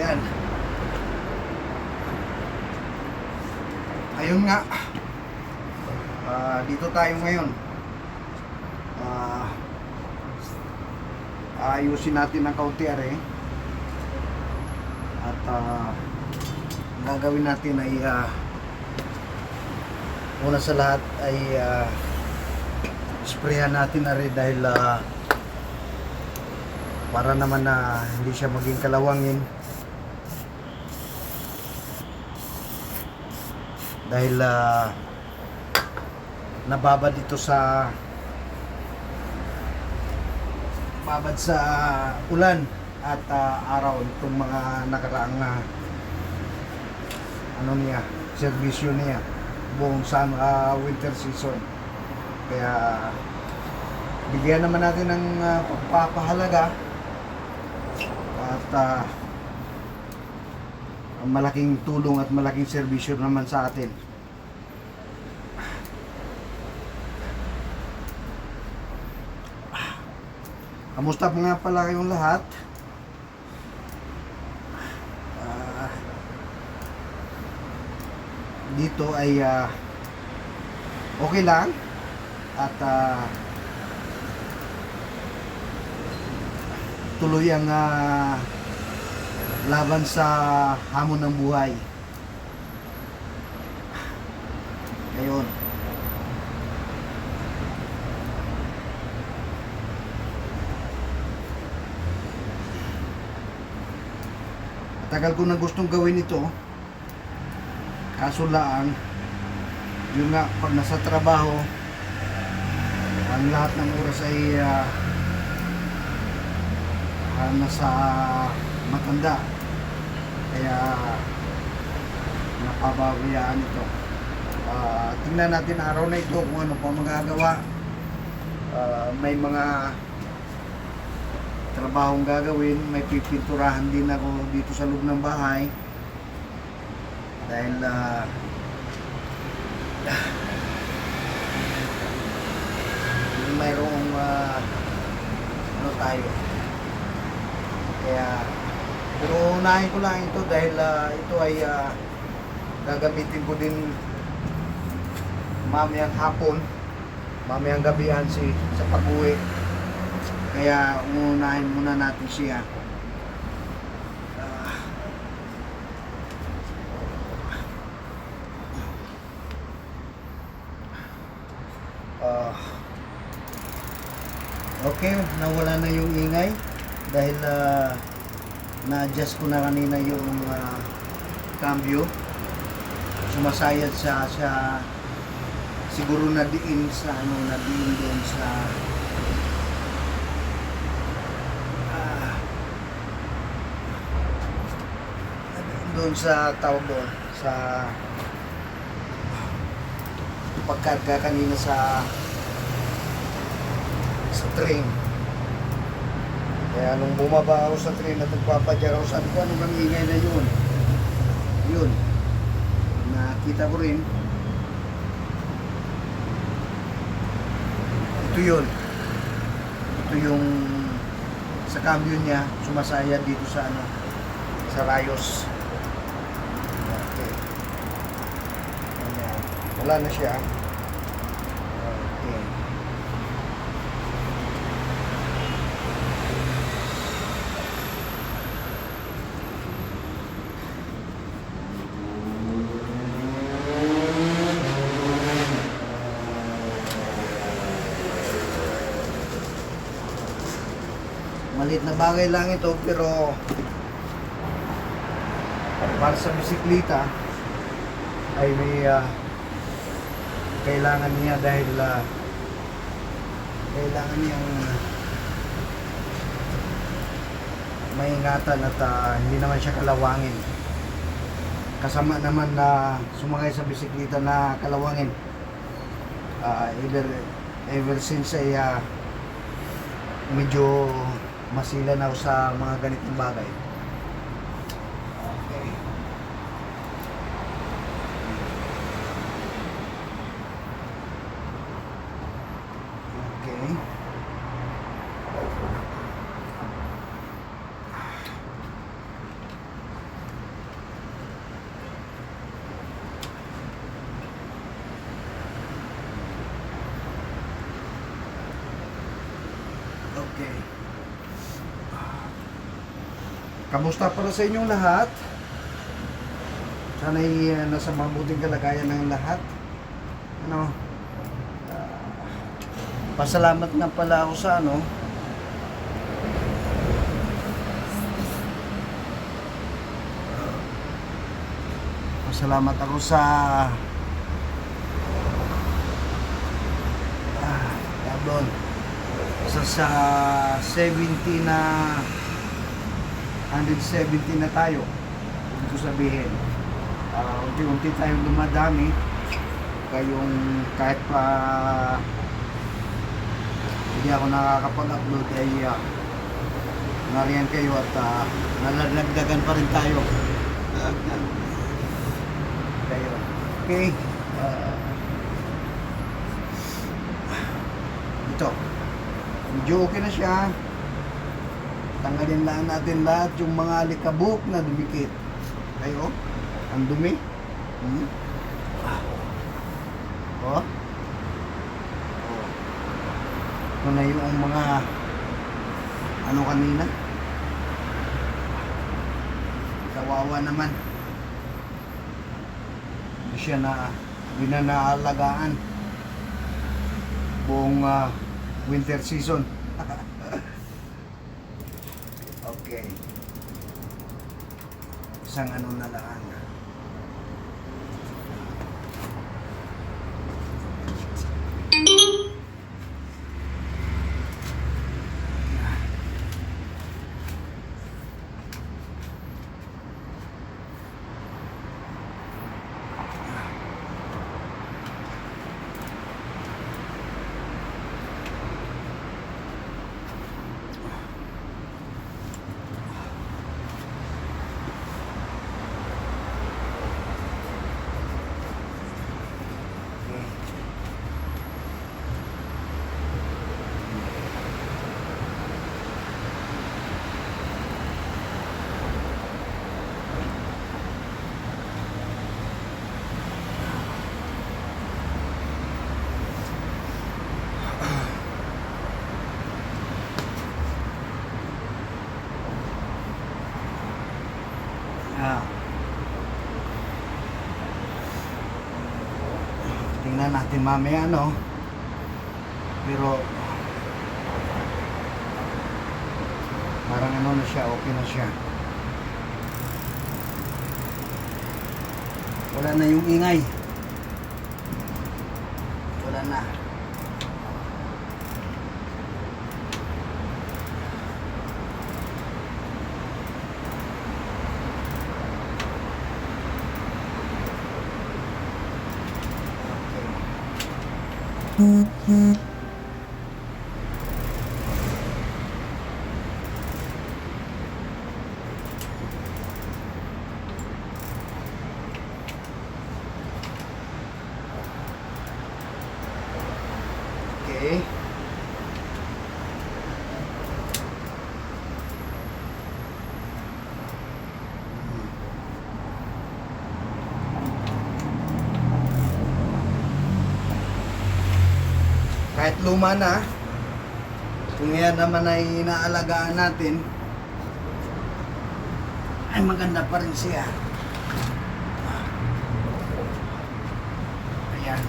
Ayan. Ayun nga. Dito tayo ngayon. Ayusin natin ang kaunti are. At ang gagawin natin ay una sa lahat ay sprayan natin are dahil para naman na hindi siya maging kalawangin. Dahil nababad ito sa ulan at araw itong mga nakaraang serbisyo niya buong winter season. Kaya bigyan naman natin ng pagpapahalaga at malaking tulong at malaking serbisyo naman sa atin. Kamusta po nga pala kayong lahat? Dito ay okay lang at tuloy ang laban sa hamon ng buhay. Ayun. Tagal ko na gustong gawin ito. Kaso lang, yun nga, pag nasa trabaho, ang lahat ng oras ay nasa matanda. Kaya napabawiyaan ito. Tingnan natin araw na ito kung ano pa magagawa. May mga trabahong gagawin, may pipinturahan din ako dito sa loob ng bahay dahil mayroong ano tayo, kaya pero unahin ko lang ito dahil ito ay gagamitin ko din mamayang hapon, mamayang gabihan sa pag-uwi. Kaya unahin muna natin siya. Okay, nawala na yung ingay dahil na-adjust ko na kanina yung cambio. Sumasayad siya siguro na diin sa doon sa doon sa tawag doon sa pagkarga kanina sa train. Kaya nung bumaba ako sa train at nagpapadyak ako, sabi ko, anong ingay na yun? Yun, nakita ko rin ito yung sa cambio niya, sumasaya dito sa sa rayos. Okay. Ayan. Wala na siya. Okay. Maliit na bagay lang ito pero para sa bisikleta ay may kailangan niya dahil kailangan niyang maingatan at hindi naman siya kalawangin. Kasama naman na sumakay sa bisikleta na kalawangin. Ever since ay medyo masila na ako sa mga ganitong bagay. Okay. Okay. Kamusta para sa inyong lahat? Sana'y nasa mabuting kalagayan ng lahat. Ano? Pasalamat nga pala ako sa ano. Pasalamat ako sa doon sa 70 na 170 na tayo. Ibig ko sabihin, unti-unti tayong dumadami. Kayong kahit pa hindi ako nakakapag-upload ay nariyan kayo at nalalagdagan pa rin tayo. Kayo. Okay. Ito. Medyo okay na siya. Tanggalin lang natin lahat yung mga alikabok na dumikit. Ayo, ang dumi. Oh. Ito na yung mga ano kanina. Kawawa naman. Hindi siya hindi na naalagaan buong winter season. Okay. Isang ano na lang. Tingnan natin mamaya, no? Pero parang ano na siya, okay na siya. Wala na yung ingay. Wala na. Okay. Kahit luma na, kung yan naman ay inaalagaan natin, ay maganda pa rin siya. Ayan.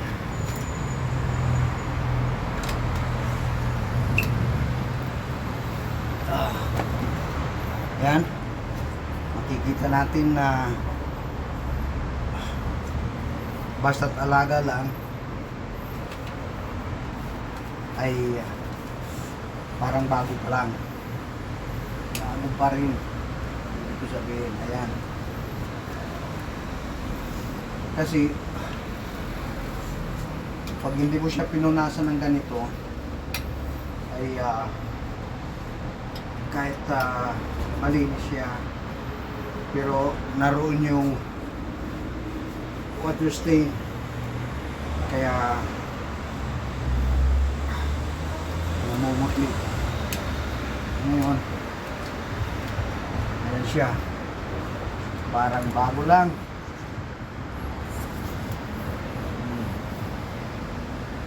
Yan. Makikita natin na basta't alaga lang ay parang bago pa lang. Bago pa rin. Ito sabihin, ayan. Kasi pag hindi mo siya pinunasan ng ganito ay kahit malinis siya, pero naroon yung water stain, kaya namumutli. Ngayon ayan siya, parang bago lang.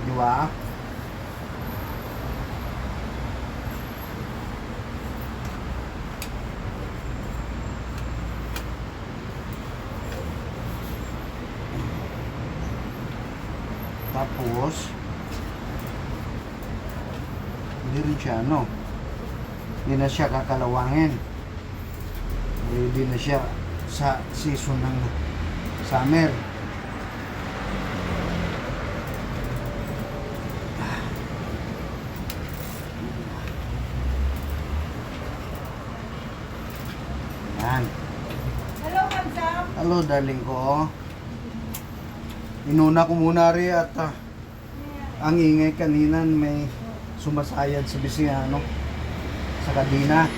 Di ba? Tapos, hindi rin siya, ano, hindi na siya kakalawangin. Ready na siya sa season ng summer. Yan. Hello, Kansam. Hello, darling ko. Inuna ko muna rin at ang ingay kanina may sumasayad sa Bisiano sa kadina.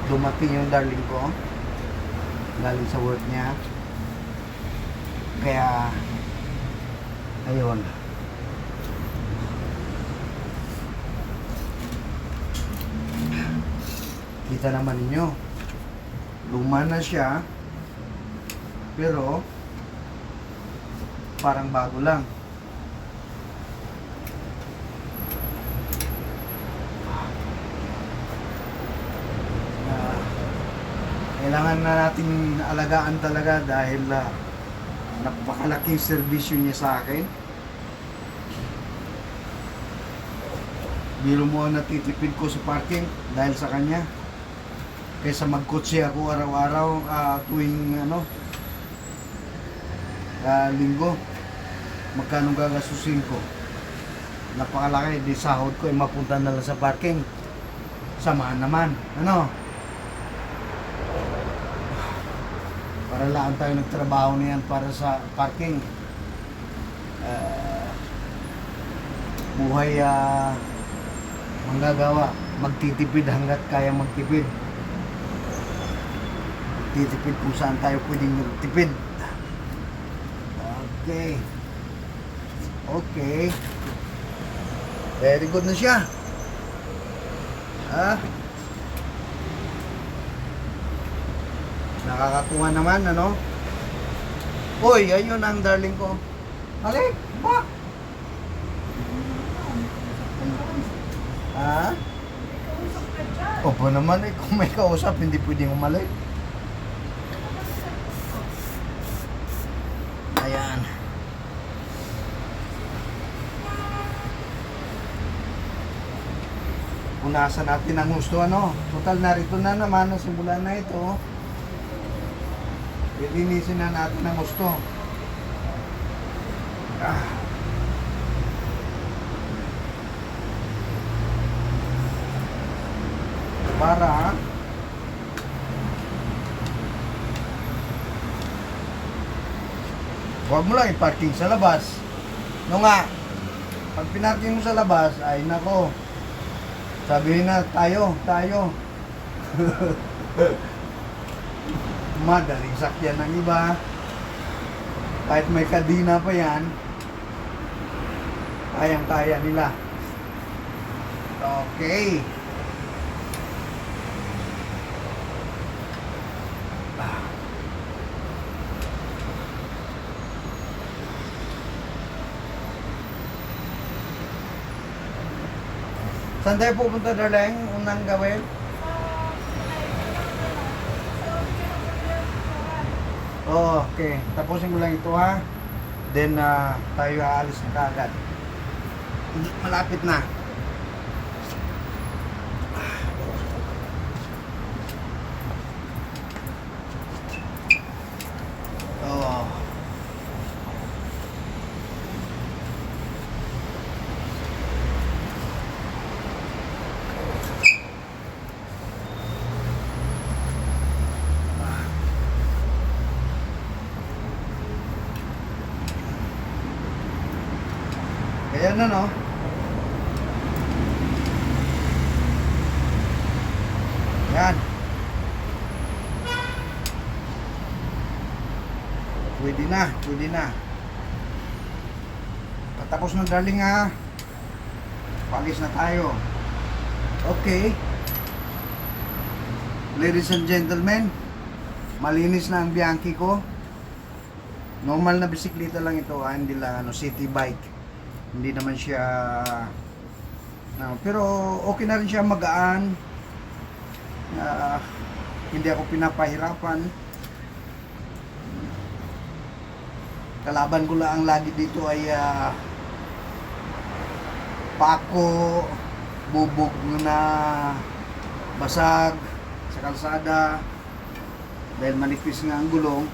Dumating yung darling ko galing sa work niya. Kaya ayun. Kita naman ninyo. Luma na siya. Pero parang bago lang. Kailangan na nating alagaan talaga dahil napakalaking serbisyo niya sa akin. Biro mo ang natitipid ko sa parking dahil sa kanya. Kaysa magkotse ako araw-araw tuwing linggo. Magkano gagastusin ko? Napakalaki, di sahod ko ay mapunta na lang sa parking. Samahan naman. Ano? Para lang tayo nagtrabaho niyan para sa parking. Buhay manggagawa. Magtitipid hanggat kaya magtipid. Magtitipid kung saan tayo pwedeng magtipid. Okay. Okay. Very good na siya. Ha? Nakakatuwa naman, ano? Uy, ayun ang darling ko. Halik, ba? Ha? Opo naman eh, kung may kausap, hindi pwedeng umalik. Ayan. Punasan natin ang gusto, ano? Total, narito na naman, simula na ito. Lilinisin na natin ang gusto. Para huwag mo lang i-parking sa labas. No nga, pag pinarking mo sa labas, ay nako, sabihin na tayo. Madaling sakyan ng iba. Kahit may kadina pa yan, kayang-kaya nila. Okay. Saan tayo pupunta, darling? Unang gawin? Oh, okay. Tapusin ko lang ito, ha? Then, tayo aalis na kaagad. Malapit na. Oh. Ayan na, no? Yan. Pwede na. Patapos na, darling, ha? Palis na tayo. Okay. Ladies and gentlemen, malinis na ang Bianchi ko. Normal na bisikleta lang ito, ha? Hindi lang city bike. Hindi naman siya pero okay na rin siya, magaan. Hindi ako pinapahirapan. Kalaban ko lang lagi dito ay pako, bubog na basag sa kalsada. Dahil manipis nga ang gulong,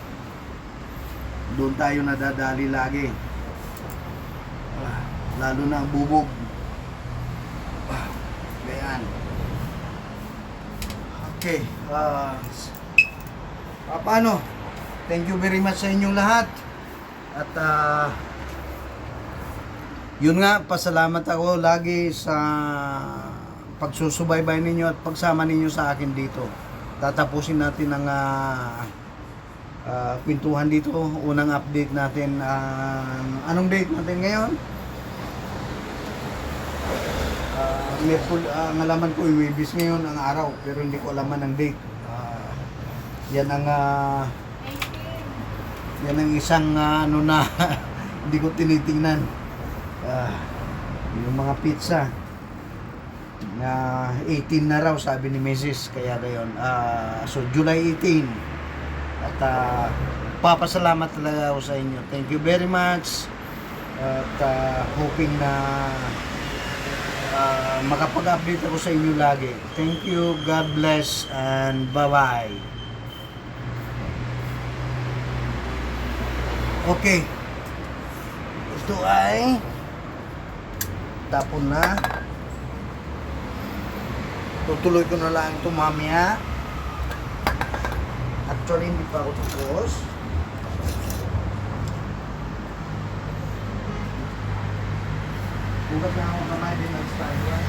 doon tayo nadadali lagi. Lalo na ang bubog. Ayan. Okay. Paano? Thank you very much sa inyong lahat. At yun nga, pasalamat ako lagi sa pagsusubaybay ninyo at pagsama ninyo sa akin dito. Tatapusin natin ang kwentuhan dito. Unang update natin. Anong date natin ngayon? Ang alaman ko yung Webis ngayon ang araw, pero hindi ko alaman ang date. Yan ang isang ano na hindi ko tinitingnan. Yung mga pizza na 18 na raw sabi ni Mrs. Kaya gayon. So July 18. At papasalamat talaga ako sa inyo. Thank you very much. At hoping na makapag-update ako sa inyo lagi. Thank you, God bless, and bye-bye. Okay. Ito ay tapon na. Tutuloy ko na lang ito mamaya. Actually, hindi pa ako tapos. Bukas na ako kamay din ng style.